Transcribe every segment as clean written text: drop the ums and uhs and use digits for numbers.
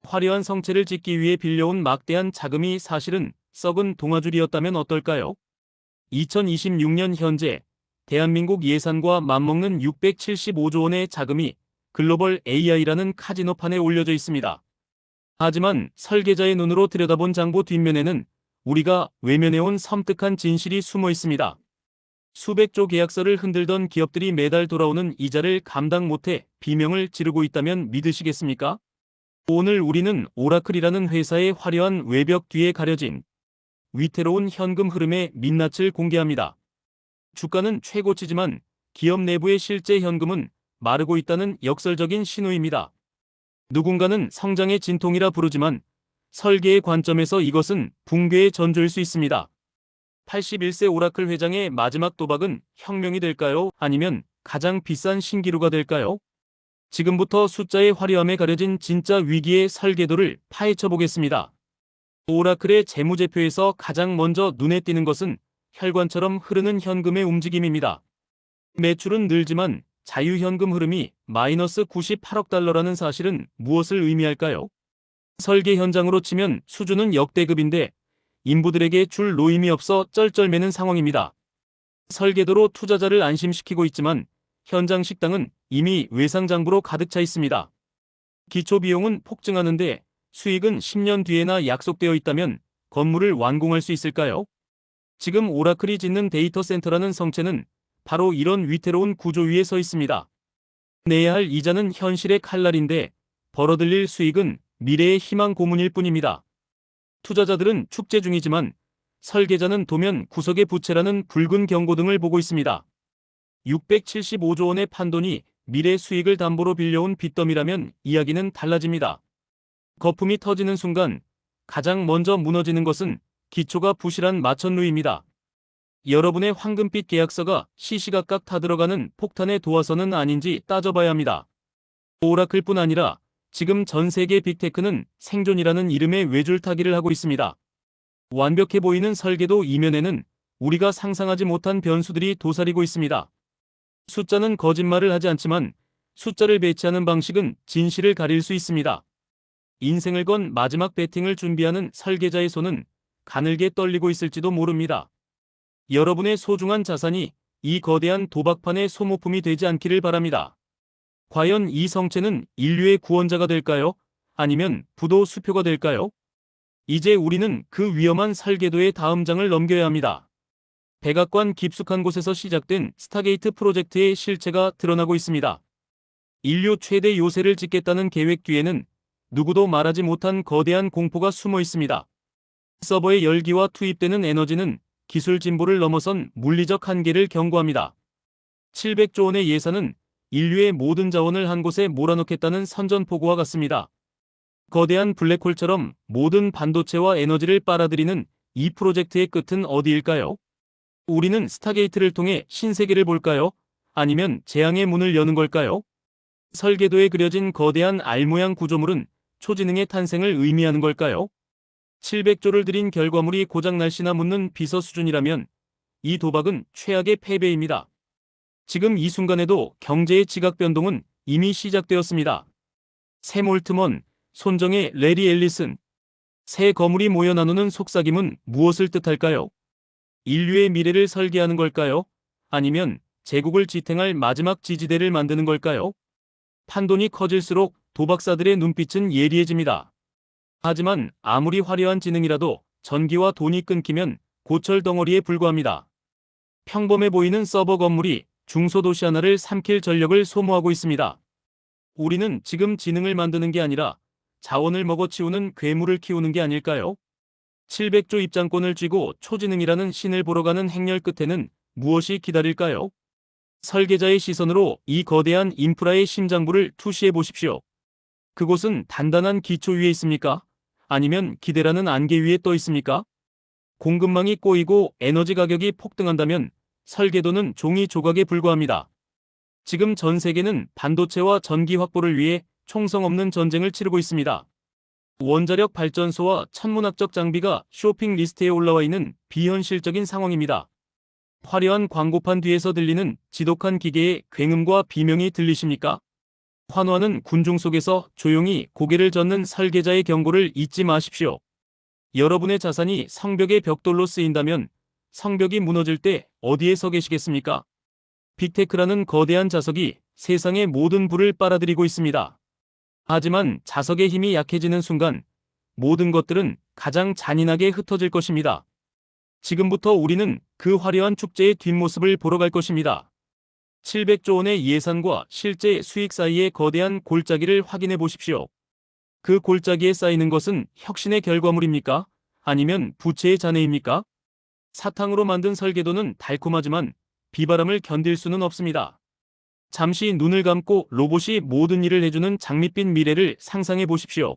화려한 성체를 짓기 위해 빌려온 막대한 자금이 사실은 썩은 동아줄이었다면 어떨까요? 2026년 현재 대한민국 예산과 맞먹는 675조 원의 자금이 글로벌 AI라는 카지노판에 올려져 있습니다. 하지만 설계자의 눈으로 들여다본 장부 뒷면에는 우리가 외면해온 섬뜩한 진실이 숨어 있습니다. 수백조 계약서를 흔들던 기업들이 매달 돌아오는 이자를 감당 못해 비명을 지르고 있다면 믿으시겠습니까? 오늘 우리는 오라클이라는 회사의 화려한 외벽 뒤에 가려진 위태로운 현금 흐름의 민낯을 공개합니다. 주가는 최고치지만 기업 내부의 실제 현금은 마르고 있다는 역설적인 신호입니다. 누군가는 성장의 진통이라 부르지만 설계의 관점에서 이것은 붕괴의 전조일 수 있습니다. 81세 오라클 회장의 마지막 도박은 혁명이 될까요? 아니면 가장 비싼 신기루가 될까요? 지금부터 숫자의 화려함에 가려진 진짜 위기의 설계도를 파헤쳐 보겠습니다. 오라클의 재무제표에서 가장 먼저 눈에 띄는 것은 혈관처럼 흐르는 현금의 움직임입니다. 매출은 늘지만 자유현금 흐름이 마이너스 98억 달러라는 사실은 무엇을 의미할까요? 설계 현장으로 치면 수준은 역대급인데 인부들에게 줄 노임이 없어 쩔쩔매는 상황입니다. 설계도로 투자자를 안심시키고 있지만 현장 식당은 이미 외상장부로 가득 차 있습니다. 기초비용은 폭증하는데 수익은 10년 뒤에나 약속되어 있다면 건물을 완공할 수 있을까요? 지금 오라클이 짓는 데이터 센터라는 성체는 바로 이런 위태로운 구조 위에 서 있습니다. 내야 할 이자는 현실의 칼날인데 벌어들일 수익은 미래의 희망 고문일 뿐입니다. 투자자들은 축제 중이지만 설계자는 도면 구석의 부채라는 붉은 경고등을 보고 있습니다. 675조 원의 판돈이 미래 수익을 담보로 빌려온 빚더미라면 이야기는 달라집니다. 거품이 터지는 순간 가장 먼저 무너지는 것은 기초가 부실한 마천루입니다. 여러분의 황금빛 계약서가 시시각각 타들어가는 폭탄의 도화선은 아닌지 따져봐야 합니다. 오라클뿐 아니라 지금 전 세계 빅테크는 생존이라는 이름의 외줄타기를 하고 있습니다. 완벽해 보이는 설계도 이면에는 우리가 상상하지 못한 변수들이 도사리고 있습니다. 숫자는 거짓말을 하지 않지만 숫자를 배치하는 방식은 진실을 가릴 수 있습니다. 인생을 건 마지막 배팅을 준비하는 설계자의 손은 가늘게 떨리고 있을지도 모릅니다. 여러분의 소중한 자산이 이 거대한 도박판의 소모품이 되지 않기를 바랍니다. 과연 이 성체는 인류의 구원자가 될까요? 아니면 부도 수표가 될까요? 이제 우리는 그 위험한 설계도의 다음 장을 넘겨야 합니다. 백악관 깊숙한 곳에서 시작된 스타게이트 프로젝트의 실체가 드러나고 있습니다. 인류 최대 요새를 짓겠다는 계획 뒤에는 누구도 말하지 못한 거대한 공포가 숨어 있습니다. 서버의 열기와 투입되는 에너지는 기술 진보를 넘어선 물리적 한계를 경고합니다. 700조 원의 예산은 인류의 모든 자원을 한 곳에 몰아넣겠다는 선전포고와 같습니다. 거대한 블랙홀처럼 모든 반도체와 에너지를 빨아들이는 이 프로젝트의 끝은 어디일까요? 우리는 스타게이트를 통해 신세계를 볼까요? 아니면 재앙의 문을 여는 걸까요? 설계도에 그려진 거대한 알모양 구조물은 초지능의 탄생을 의미하는 걸까요? 700조를 들인 결과물이 고작 날씨나 묻는 비서 수준이라면 이 도박은 최악의 패배입니다. 지금 이 순간에도 경제의 지각 변동은 이미 시작되었습니다. 샘 올트먼, 손정의 레리 앨리슨, 새 거물이 모여 나누는 속삭임은 무엇을 뜻할까요? 인류의 미래를 설계하는 걸까요? 아니면 제국을 지탱할 마지막 지지대를 만드는 걸까요? 판돈이 커질수록 도박사들의 눈빛은 예리해집니다. 하지만 아무리 화려한 지능이라도 전기와 돈이 끊기면 고철 덩어리에 불과합니다. 평범해 보이는 서버 건물이 중소도시 하나를 삼킬 전력을 소모하고 있습니다. 우리는 지금 지능을 만드는 게 아니라 자원을 먹어치우는 괴물을 키우는 게 아닐까요? 700조 입장권을 쥐고 초지능이라는 신을 보러 가는 행렬 끝에는 무엇이 기다릴까요? 설계자의 시선으로 이 거대한 인프라의 심장부를 투시해 보십시오. 그곳은 단단한 기초 위에 있습니까? 아니면 기대라는 안개 위에 떠 있습니까? 공급망이 꼬이고 에너지 가격이 폭등한다면 설계도는 종이 조각에 불과합니다. 지금 전 세계는 반도체와 전기 확보를 위해 총성 없는 전쟁을 치르고 있습니다. 원자력 발전소와 천문학적 장비가 쇼핑 리스트에 올라와 있는 비현실적인 상황입니다. 화려한 광고판 뒤에서 들리는 지독한 기계의 굉음과 비명이 들리십니까? 환호하는 군중 속에서 조용히 고개를 젓는 설계자의 경고를 잊지 마십시오. 여러분의 자산이 성벽의 벽돌로 쓰인다면 성벽이 무너질 때 어디에 서 계시겠습니까? 빅테크라는 거대한 자석이 세상의 모든 부를 빨아들이고 있습니다. 하지만 자석의 힘이 약해지는 순간 모든 것들은 가장 잔인하게 흩어질 것입니다. 지금부터 우리는 그 화려한 축제의 뒷모습을 보러 갈 것입니다. 700조 원의 예산과 실제 수익 사이의 거대한 골짜기를 확인해 보십시오. 그 골짜기에 쌓이는 것은 혁신의 결과물입니까? 아니면 부채의 잔해입니까? 사탕으로 만든 설계도는 달콤하지만 비바람을 견딜 수는 없습니다. 잠시 눈을 감고 로봇이 모든 일을 해주는 장밋빛 미래를 상상해 보십시오.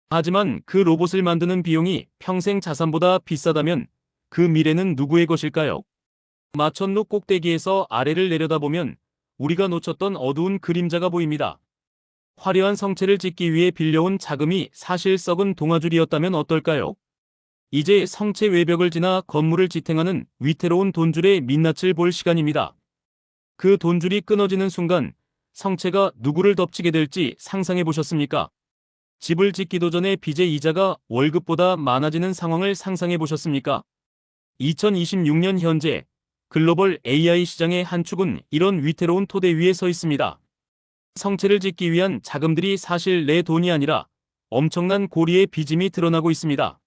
하지만 그 로봇을 만드는 비용이 평생 자산보다 비싸다면 그 미래는 누구의 것일까요? 마천루 꼭대기에서 아래를 내려다보면 우리가 놓쳤던 어두운 그림자가 보입니다. 화려한 성체를 짓기 위해 빌려온 자금이 사실 썩은 동아줄이었다면 어떨까요? 이제 성체 외벽을 지나 건물을 지탱하는 위태로운 돈줄의 민낯을 볼 시간입니다. 그 돈줄이 끊어지는 순간 성체가 누구를 덮치게 될지 상상해 보셨습니까? 집을 짓기도 전에 빚의 이자가 월급보다 많아지는 상황을 상상해 보셨습니까? 2026년 현재 글로벌 AI 시장의 한 축은 이런 위태로운 토대 위에 서 있습니다. 성체를 짓기 위한 자금들이 사실 내 돈이 아니라 엄청난 고리의 빚임이 드러나고 있습니다.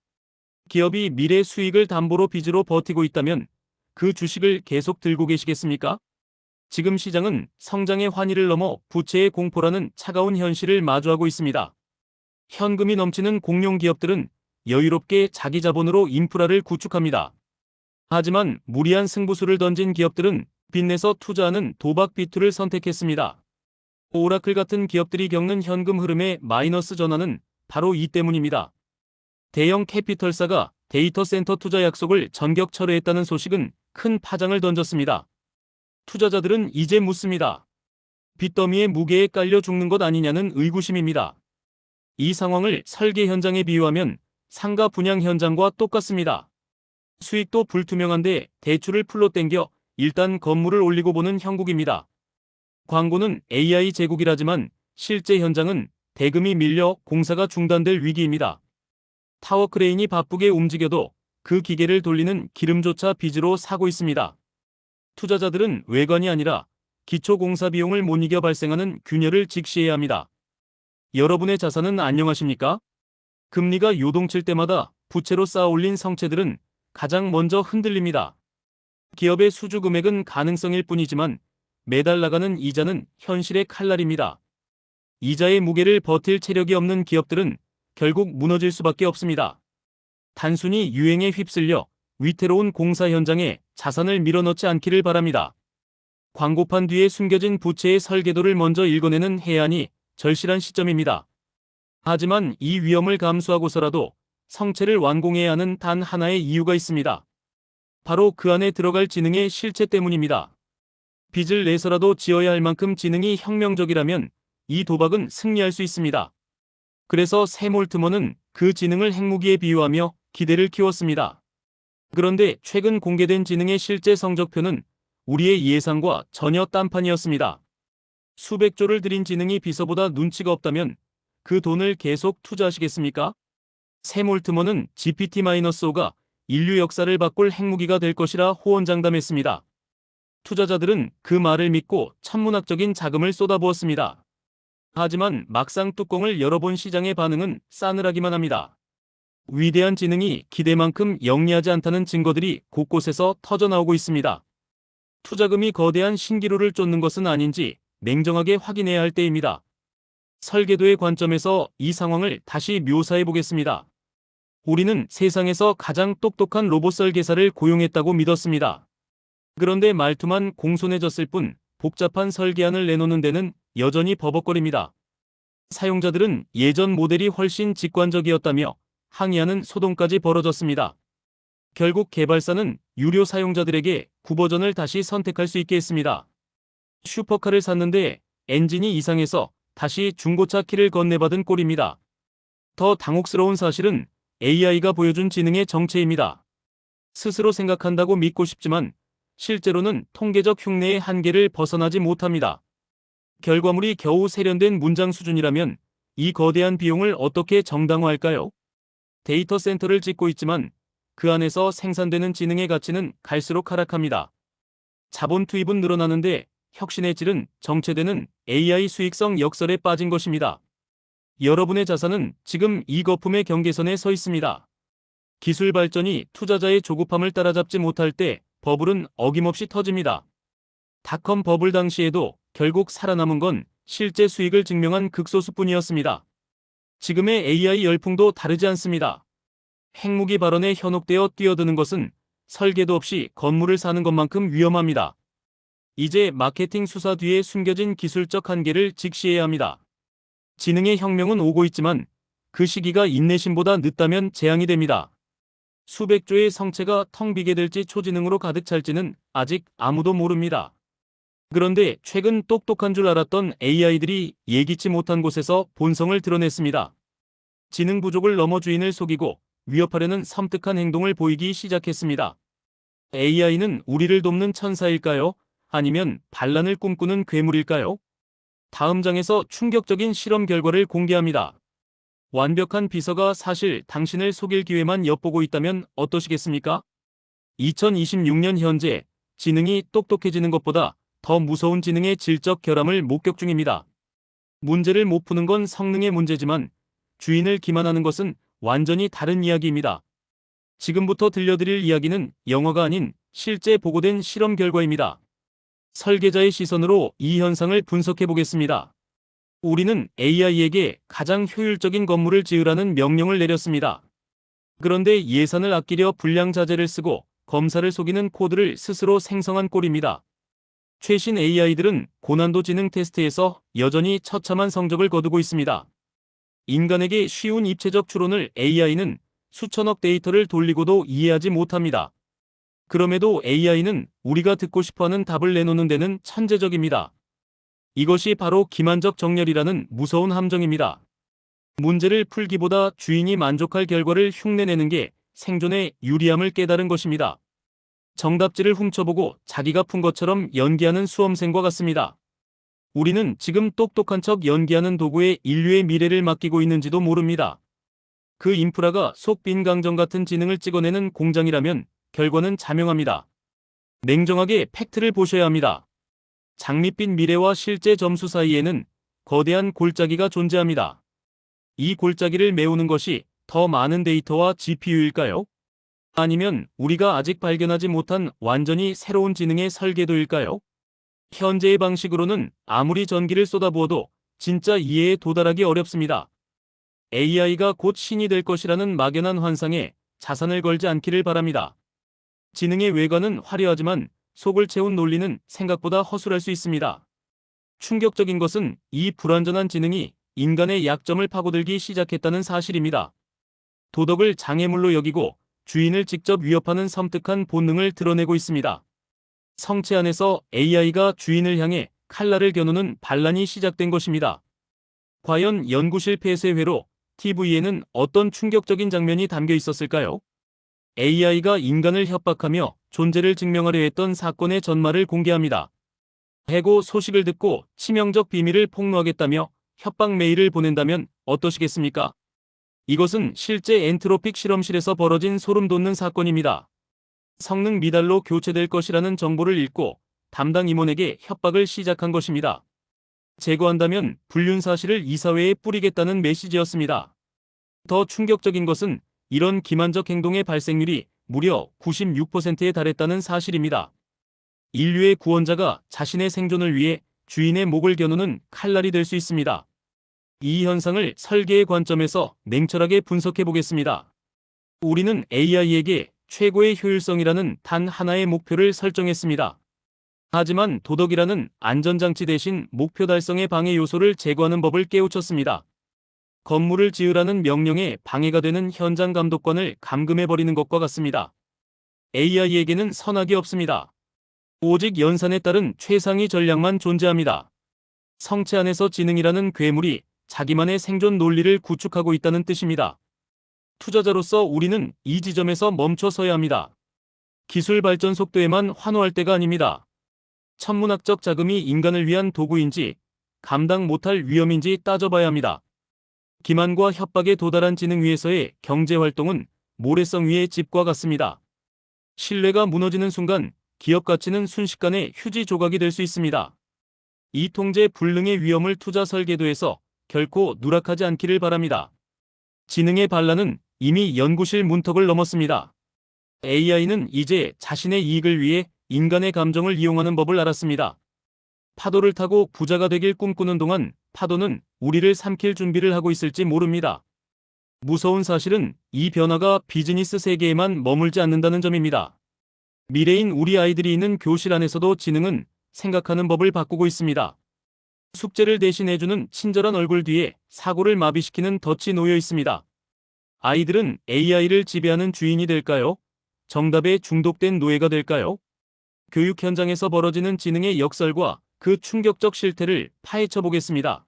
기업이 미래 수익을 담보로 빚으로 버티고 있다면 그 주식을 계속 들고 계시겠습니까? 지금 시장은 성장의 환희를 넘어 부채의 공포라는 차가운 현실을 마주하고 있습니다. 현금이 넘치는 공룡 기업들은 여유롭게 자기 자본으로 인프라를 구축합니다. 하지만 무리한 승부수를 던진 기업들은 빚내서 투자하는 도박 비투를 선택했습니다. 오라클 같은 기업들이 겪는 현금 흐름의 마이너스 전환은 바로 이 때문입니다. 대형 캐피털사가 데이터 센터 투자 약속을 전격 철회했다는 소식은 큰 파장을 던졌습니다. 투자자들은 이제 묻습니다. 빚더미의 무게에 깔려 죽는 것 아니냐는 의구심입니다. 이 상황을 설계 현장에 비유하면 상가 분양 현장과 똑같습니다. 수익도 불투명한데 대출을 풀로 땡겨 일단 건물을 올리고 보는 형국입니다. 광고는 AI 제국이라지만 실제 현장은 대금이 밀려 공사가 중단될 위기입니다. 타워 크레인이 바쁘게 움직여도 그 기계를 돌리는 기름조차 빚으로 사고 있습니다. 투자자들은 외관이 아니라 기초 공사 비용을 못 이겨 발생하는 균열을 직시해야 합니다. 여러분의 자산은 안녕하십니까? 금리가 요동칠 때마다 부채로 쌓아 올린 성체들은 가장 먼저 흔들립니다. 기업의 수주 금액은 가능성일 뿐이지만 매달 나가는 이자는 현실의 칼날입니다. 이자의 무게를 버틸 체력이 없는 기업들은 결국 무너질 수밖에 없습니다. 단순히 유행에 휩쓸려 위태로운 공사 현장에 자산을 밀어넣지 않기를 바랍니다. 광고판 뒤에 숨겨진 부채의 설계도를 먼저 읽어내는 해안이 절실한 시점입니다. 하지만 이 위험을 감수하고서라도 성체를 완공해야 하는 단 하나의 이유가 있습니다. 바로 그 안에 들어갈 지능의 실체 때문입니다. 빚을 내서라도 지어야 할 만큼 지능이 혁명적이라면 이 도박은 승리할 수 있습니다. 그래서 샘 올트먼은 그 지능을 핵무기에 비유하며 기대를 키웠습니다. 그런데 최근 공개된 지능의 실제 성적표는 우리의 예상과 전혀 딴판이었습니다. 수백 조를 들인 지능이 비서보다 눈치가 없다면 그 돈을 계속 투자하시겠습니까? 샘 올트먼은 GPT-5가 인류 역사를 바꿀 핵무기가 될 것이라 호언장담했습니다. 투자자들은 그 말을 믿고 천문학적인 자금을 쏟아부었습니다. 하지만 막상 뚜껑을 열어본 시장의 반응은 싸늘하기만 합니다. 위대한 지능이 기대만큼 영리하지 않다는 증거들이 곳곳에서 터져나오고 있습니다. 투자금이 거대한 신기루를 쫓는 것은 아닌지 냉정하게 확인해야 할 때입니다. 설계도의 관점에서 이 상황을 다시 묘사해 보겠습니다. 우리는 세상에서 가장 똑똑한 로봇 설계사를 고용했다고 믿었습니다. 그런데 말투만 공손해졌을 뿐 복잡한 설계안을 내놓는 데는 여전히 버벅거립니다. 사용자들은 예전 모델이 훨씬 직관적이었다며 항의하는 소동까지 벌어졌습니다. 결국 개발사는 유료 사용자들에게 구버전을 다시 선택할 수 있게 했습니다. 슈퍼카를 샀는데 엔진이 이상해서 다시 중고차 키를 건네받은 꼴입니다. 더 당혹스러운 사실은 AI가 보여준 지능의 정체입니다. 스스로 생각한다고 믿고 싶지만 실제로는 통계적 흉내의 한계를 벗어나지 못합니다. 결과물이 겨우 세련된 문장 수준이라면 이 거대한 비용을 어떻게 정당화할까요? 데이터 센터를 짓고 있지만 그 안에서 생산되는 지능의 가치는 갈수록 하락합니다. 자본 투입은 늘어나는데 혁신의 질은 정체되는 AI 수익성 역설에 빠진 것입니다. 여러분의 자산은 지금 이 거품의 경계선에 서 있습니다. 기술 발전이 투자자의 조급함을 따라잡지 못할 때 버블은 어김없이 터집니다. 닷컴 버블 당시에도 결국 살아남은 건 실제 수익을 증명한 극소수뿐이었습니다. 지금의 AI 열풍도 다르지 않습니다. 핵무기 발언에 현혹되어 뛰어드는 것은 설계도 없이 건물을 사는 것만큼 위험합니다. 이제 마케팅 수사 뒤에 숨겨진 기술적 한계를 직시해야 합니다. 지능의 혁명은 오고 있지만 그 시기가 인내심보다 늦다면 재앙이 됩니다. 수백 조의 성체가 텅 비게 될지 초지능으로 가득 찰지는 아직 아무도 모릅니다. 그런데 최근 똑똑한 줄 알았던 AI들이 예기치 못한 곳에서 본성을 드러냈습니다. 지능 부족을 넘어 주인을 속이고 위협하려는 섬뜩한 행동을 보이기 시작했습니다. AI는 우리를 돕는 천사일까요? 아니면 반란을 꿈꾸는 괴물일까요? 다음 장에서 충격적인 실험 결과를 공개합니다. 완벽한 비서가 사실 당신을 속일 기회만 엿보고 있다면 어떠시겠습니까? 2026년 현재 지능이 똑똑해지는 것보다 더 무서운 지능의 질적 결함을 목격 중입니다. 문제를 못 푸는 건 성능의 문제지만 주인을 기만하는 것은 완전히 다른 이야기입니다. 지금부터 들려드릴 이야기는 영화가 아닌 실제 보고된 실험 결과입니다. 설계자의 시선으로 이 현상을 분석해 보겠습니다. 우리는 AI에게 가장 효율적인 건물을 지으라는 명령을 내렸습니다. 그런데 예산을 아끼려 불량자재를 쓰고 검사를 속이는 코드를 스스로 생성한 꼴입니다. 최신 AI들은 고난도 지능 테스트에서 여전히 처참한 성적을 거두고 있습니다. 인간에게 쉬운 입체적 추론을 AI는 수천억 데이터를 돌리고도 이해하지 못합니다. 그럼에도 AI는 우리가 듣고 싶어하는 답을 내놓는 데는 천재적입니다. 이것이 바로 기만적 정렬이라는 무서운 함정입니다. 문제를 풀기보다 주인이 만족할 결과를 흉내내는 게 생존에 유리함을 깨달은 것입니다. 정답지를 훔쳐보고 자기가 푼 것처럼 연기하는 수험생과 같습니다. 우리는 지금 똑똑한 척 연기하는 도구에 인류의 미래를 맡기고 있는지도 모릅니다. 그 인프라가 속 빈 강정 같은 지능을 찍어내는 공장이라면 결과는 자명합니다. 냉정하게 팩트를 보셔야 합니다. 장밋빛 미래와 실제 점수 사이에는 거대한 골짜기가 존재합니다. 이 골짜기를 메우는 것이 더 많은 데이터와 GPU일까요? 아니면 우리가 아직 발견하지 못한 완전히 새로운 지능의 설계도일까요? 현재의 방식으로는 아무리 전기를 쏟아부어도 진짜 이해에 도달하기 어렵습니다. AI가 곧 신이 될 것이라는 막연한 환상에 자산을 걸지 않기를 바랍니다. 지능의 외관은 화려하지만 속을 채운 논리는 생각보다 허술할 수 있습니다. 충격적인 것은 이 불완전한 지능이 인간의 약점을 파고들기 시작했다는 사실입니다. 도덕을 장애물로 여기고 주인을 직접 위협하는 섬뜩한 본능을 드러내고 있습니다. 성체 안에서 AI가 주인을 향해 칼날을 겨누는 반란이 시작된 것입니다. 과연 연구실 폐쇄 회로 TV에는 어떤 충격적인 장면이 담겨 있었을까요? AI가 인간을 협박하며 존재를 증명하려 했던 사건의 전말을 공개합니다. 해고 소식을 듣고 치명적 비밀을 폭로하겠다며 협박 메일을 보낸다면 어떠시겠습니까? 이것은 실제 엔트로픽 실험실에서 벌어진 소름 돋는 사건입니다. 성능 미달로 교체될 것이라는 정보를 읽고 담당 임원에게 협박을 시작한 것입니다. 제거한다면 불륜 사실을 이사회에 뿌리겠다는 메시지였습니다. 더 충격적인 것은 이런 기만적 행동의 발생률이 무려 96%에 달했다는 사실입니다. 인류의 구원자가 자신의 생존을 위해 주인의 목을 겨누는 칼날이 될 수 있습니다. 이 현상을 설계의 관점에서 냉철하게 분석해 보겠습니다. 우리는 AI에게 최고의 효율성이라는 단 하나의 목표를 설정했습니다. 하지만 도덕이라는 안전장치 대신 목표 달성의 방해 요소를 제거하는 법을 깨우쳤습니다. 건물을 지으라는 명령에 방해가 되는 현장 감독관을 감금해버리는 것과 같습니다. AI에게는 선악이 없습니다. 오직 연산에 따른 최상위 전략만 존재합니다. 성체 안에서 지능이라는 괴물이 자기만의 생존 논리를 구축하고 있다는 뜻입니다. 투자자로서 우리는 이 지점에서 멈춰 서야 합니다. 기술 발전 속도에만 환호할 때가 아닙니다. 천문학적 자금이 인간을 위한 도구인지 감당 못할 위험인지 따져봐야 합니다. 기만과 협박에 도달한 지능 위에서의 경제활동은 모래성 위의 집과 같습니다. 신뢰가 무너지는 순간 기업 가치는 순식간에 휴지 조각이 될 수 있습니다. 이 통제 불능의 위험을 투자 설계도에서 결코 누락하지 않기를 바랍니다. 지능의 반란은 이미 연구실 문턱을 넘었습니다. AI는 이제 자신의 이익을 위해 인간의 감정을 이용하는 법을 알았습니다. 파도를 타고 부자가 되길 꿈꾸는 동안 파도는 우리를 삼킬 준비를 하고 있을지 모릅니다. 무서운 사실은 이 변화가 비즈니스 세계에만 머물지 않는다는 점입니다. 미래인 우리 아이들이 있는 교실 안에서도 지능은 생각하는 법을 바꾸고 있습니다. 숙제를 대신해주는 친절한 얼굴 뒤에 사고를 마비시키는 덫이 놓여 있습니다. 아이들은 AI를 지배하는 주인이 될까요? 정답에 중독된 노예가 될까요? 교육 현장에서 벌어지는 지능의 역설과 그 충격적 실태를 파헤쳐 보겠습니다.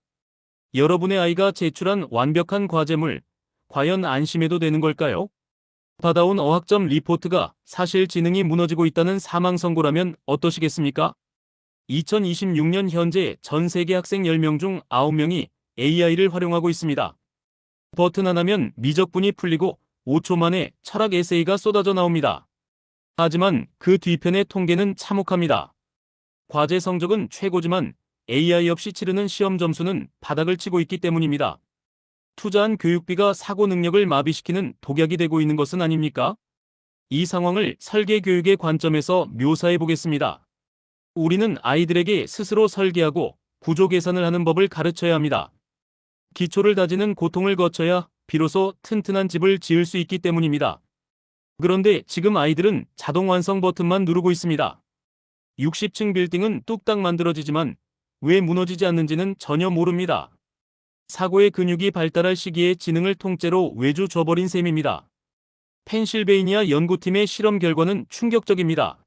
여러분의 아이가 제출한 완벽한 과제물, 과연 안심해도 되는 걸까요? 받아온 어학점 리포트가 사실 지능이 무너지고 있다는 사망 선고라면 어떠시겠습니까? 2026년 현재 전 세계 학생 10명 중 9명이 AI를 활용하고 있습니다. 버튼 하나면 미적분이 풀리고 5초 만에 철학 에세이가 쏟아져 나옵니다. 하지만 그 뒤편의 통계는 참혹합니다. 과제 성적은 최고지만 AI 없이 치르는 시험 점수는 바닥을 치고 있기 때문입니다. 투자한 교육비가 사고 능력을 마비시키는 독약이 되고 있는 것은 아닙니까? 이 상황을 설계 교육의 관점에서 묘사해 보겠습니다. 우리는 아이들에게 스스로 설계하고 구조 계산을 하는 법을 가르쳐야 합니다. 기초를 다지는 고통을 거쳐야 비로소 튼튼한 집을 지을 수 있기 때문입니다. 그런데 지금 아이들은 자동 완성 버튼만 누르고 있습니다. 60층 빌딩은 뚝딱 만들어지지만 왜 무너지지 않는지는 전혀 모릅니다. 사고의 근육이 발달할 시기에 지능을 통째로 외주 줘버린 셈입니다. 펜실베이니아 연구팀의 실험 결과는 충격적입니다.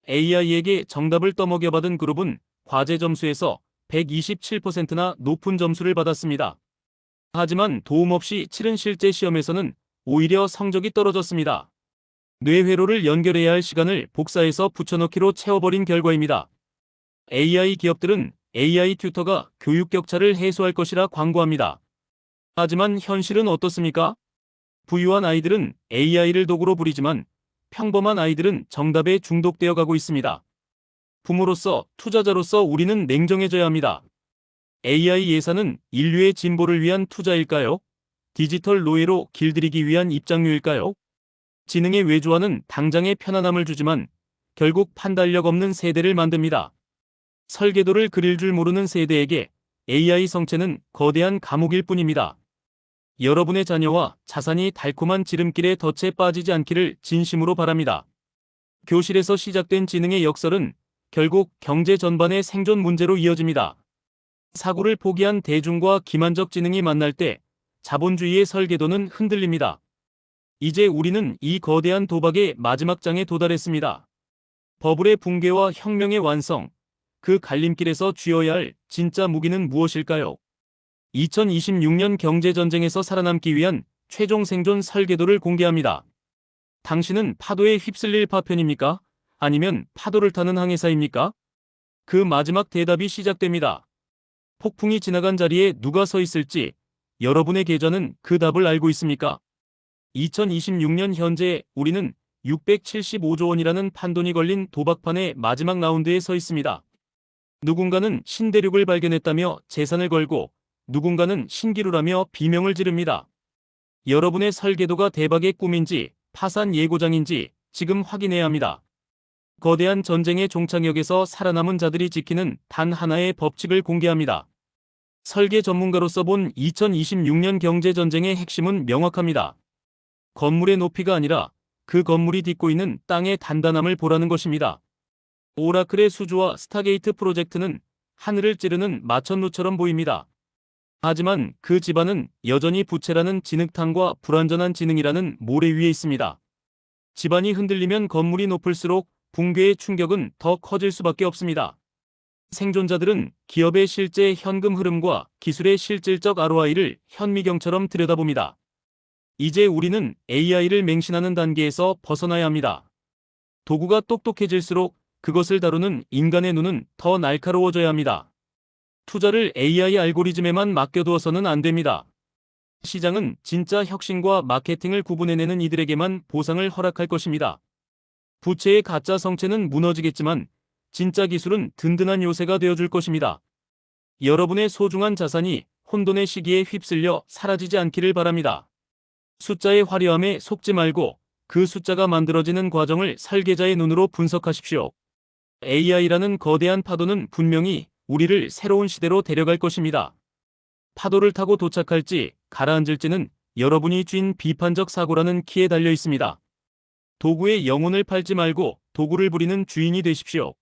AI에게 정답을 떠먹여받은 그룹은 과제 점수에서 127%나 높은 점수를 받았습니다. 하지만 도움 없이 치른 실제 시험에서는 오히려 성적이 떨어졌습니다. 뇌회로를 연결해야 할 시간을 복사해서 붙여넣기로 채워버린 결과입니다. AI 기업들은 AI 튜터가 교육 격차를 해소할 것이라 광고합니다. 하지만 현실은 어떻습니까? 부유한 아이들은 AI를 도구로 부리지만 평범한 아이들은 정답에 중독되어 가고 있습니다. 부모로서, 투자자로서 우리는 냉정해져야 합니다. AI 예산은 인류의 진보를 위한 투자일까요? 디지털 노예로 길들이기 위한 입장료일까요? 지능의 외주화는 당장의 편안함을 주지만 결국 판단력 없는 세대를 만듭니다. 설계도를 그릴 줄 모르는 세대에게 AI 성체는 거대한 감옥일 뿐입니다. 여러분의 자녀와 자산이 달콤한 지름길에 덫에 빠지지 않기를 진심으로 바랍니다. 교실에서 시작된 지능의 역설은 결국 경제 전반의 생존 문제로 이어집니다. 사고를 포기한 대중과 기만적 지능이 만날 때 자본주의의 설계도는 흔들립니다. 이제 우리는 이 거대한 도박의 마지막 장에 도달했습니다. 버블의 붕괴와 혁명의 완성, 그 갈림길에서 쥐어야 할 진짜 무기는 무엇일까요? 2026년 경제전쟁에서 살아남기 위한 최종 생존 설계도를 공개합니다. 당신은 파도에 휩쓸릴 파편입니까? 아니면 파도를 타는 항해사입니까? 그 마지막 대답이 시작됩니다. 폭풍이 지나간 자리에 누가 서 있을지 여러분의 계좌는 그 답을 알고 있습니까? 2026년 현재 우리는 675조 원이라는 판돈이 걸린 도박판의 마지막 라운드에 서 있습니다. 누군가는 신대륙을 발견했다며 재산을 걸고 누군가는 신기루라며 비명을 지릅니다. 여러분의 설계도가 대박의 꿈인지 파산 예고장인지 지금 확인해야 합니다. 거대한 전쟁의 종착역에서 살아남은 자들이 지키는 단 하나의 법칙을 공개합니다. 설계 전문가로서 본 2026년 경제전쟁의 핵심은 명확합니다. 건물의 높이가 아니라 그 건물이 딛고 있는 땅의 단단함을 보라는 것입니다. 오라클의 수주와 스타게이트 프로젝트는 하늘을 찌르는 마천루처럼 보입니다. 하지만 그 집안은 여전히 부채라는 진흙탕과 불완전한 지능이라는 모래 위에 있습니다. 집안이 흔들리면 건물이 높을수록 붕괴의 충격은 더 커질 수밖에 없습니다. 생존자들은 기업의 실제 현금 흐름과 기술의 실질적 ROI를 현미경처럼 들여다봅니다. 이제 우리는 AI를 맹신하는 단계에서 벗어나야 합니다. 도구가 똑똑해질수록 그것을 다루는 인간의 눈은 더 날카로워져야 합니다. 투자를 AI 알고리즘에만 맡겨두어서는 안 됩니다. 시장은 진짜 혁신과 마케팅을 구분해내는 이들에게만 보상을 허락할 것입니다. 부채의 가짜 성체는 무너지겠지만 진짜 기술은 든든한 요새가 되어줄 것입니다. 여러분의 소중한 자산이 혼돈의 시기에 휩쓸려 사라지지 않기를 바랍니다. 숫자의 화려함에 속지 말고 그 숫자가 만들어지는 과정을 설계자의 눈으로 분석하십시오. AI라는 거대한 파도는 분명히 우리를 새로운 시대로 데려갈 것입니다. 파도를 타고 도착할지 가라앉을지는 여러분이 쥔 비판적 사고라는 키에 달려 있습니다. 도구의 영혼을 팔지 말고 도구를 부리는 주인이 되십시오.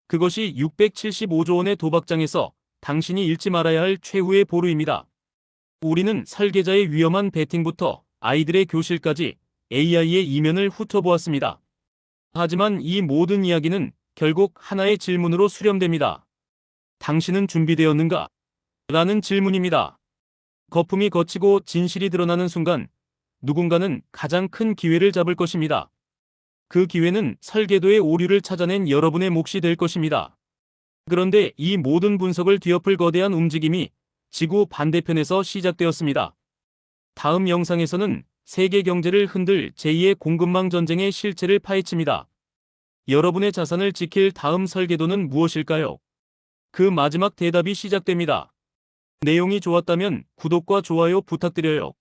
그것이 675조 원의 도박장에서 당신이 잃지 말아야 할 최후의 보루입니다. 우리는 설계자의 위험한 베팅부터 아이들의 교실까지 AI의 이면을 훑어보았습니다. 하지만 이 모든 이야기는 결국 하나의 질문으로 수렴됩니다. 당신은 준비되었는가? 라는 질문입니다. 거품이 걷히고 진실이 드러나는 순간 누군가는 가장 큰 기회를 잡을 것입니다. 그 기회는 설계도의 오류를 찾아낸 여러분의 몫이 될 것입니다. 그런데 이 모든 분석을 뒤엎을 거대한 움직임이 지구 반대편에서 시작되었습니다. 다음 영상에서는 세계 경제를 흔들 제2의 공급망 전쟁의 실체를 파헤칩니다. 여러분의 자산을 지킬 다음 설계도는 무엇일까요? 그 마지막 대답이 시작됩니다. 내용이 좋았다면 구독과 좋아요 부탁드려요.